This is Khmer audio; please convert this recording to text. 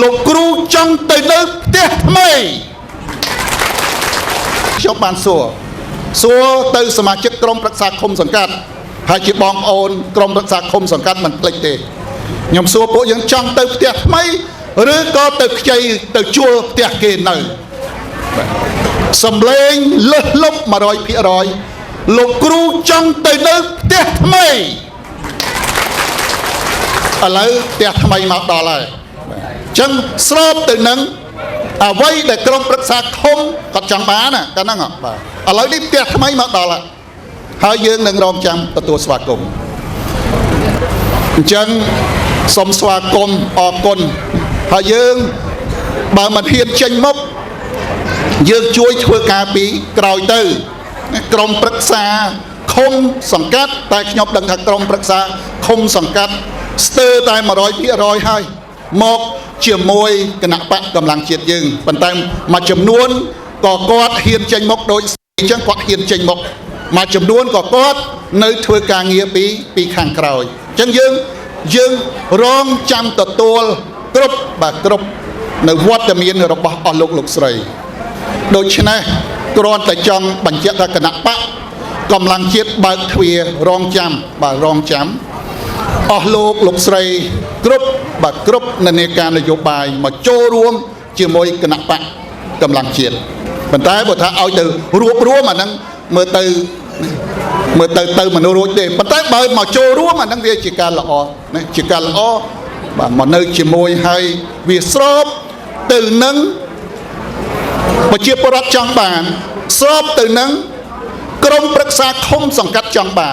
លោកគ្រូចង់ទៅនៅផ្ទះថ្មីខ្ញុំបានសួរទៅសមាជិកក្រុមប្រឹក្សាឃុំសង្កាត់ហើយជាបងប្អូនក្រុមប្រឹក្សាឃុំសង្កាត់មិនភ្លេចទេខ្ញុំសួរពួកយើងចង់ទៅផ្ទះថ្មីឬក៏ទៅខ្ចីទៅជួលផ្ទះគេនៅសំឡេងលើសលប់ 100% លោកគ្រូចង់ទៅនៅផ្ទះថ្មីឥឡូវផ្ទះថ្មីមកដល់ហើយអញ្ចឹងស្របទៅនឹងអ្វីដែលក្រុមប្រឹក្សាឃុំគាត់ចង់បានណាកាលហ្នឹងបាទឥឡូវនេះផ្ទះថ្មីមកដល់ហើយយើងនឹងរងចាំទទួលស្វាគមន៍អញ្ចឹងសូមស្វាគមន៍អរគុណហើយយើងបើមិនហ៊ានចេញមុខយើងជួយធ្វើការពីក្រោយទៅក្រុមប្រឹក្សាឃុំសង្កាត់តែខ្ញុំដឹងថាក្រុមប្រឹក្សាឃុំសង្កាត់ស្ទើរតែ 100% ហើយមកជាមួយគណៈបកកម្លាំងជាតិយើងប៉ុន្តែមួយចំនួនក៏គាត់ហ៊ានចេញមុខដូចអញ្ចឹងគាត់ហ៊ានចេញមុខមួយចំនួនក៏គាត់នៅធ្វើការងារពីខាងក្រោយអញ្ចឹងយើងរងចាំទទួលគ្រប់នៅវត្តមានរបស់អស់លោកស្រីដូច្នេះគ្រាន់តែចង់បញ្ជាក់ថាគណៈបកកម្លាំងជាតិបើកទ្វាររងចាំអស់លោកស្រីគ្រប់នានាការនយោបាយមកចូលរួមជាមួយគណៈបកកម្លាំងជាតិប៉ុន្តែបើថាឲ្យទៅរួបរวมអាហ្នឹងមើលទៅមនុស្សរួចទេប៉ុន្តែបើមកចូលរួមអាហ្នឹងវាជាការល្អណាជាការល្អបាទមកនៅជាមួយហើយវាស្របទៅនឹងប្រជាពលរដ្ឋចង់បានស្របទៅនឹងក្រុមប្រឹក្សាឃុំសង្កាត់ចង់បាន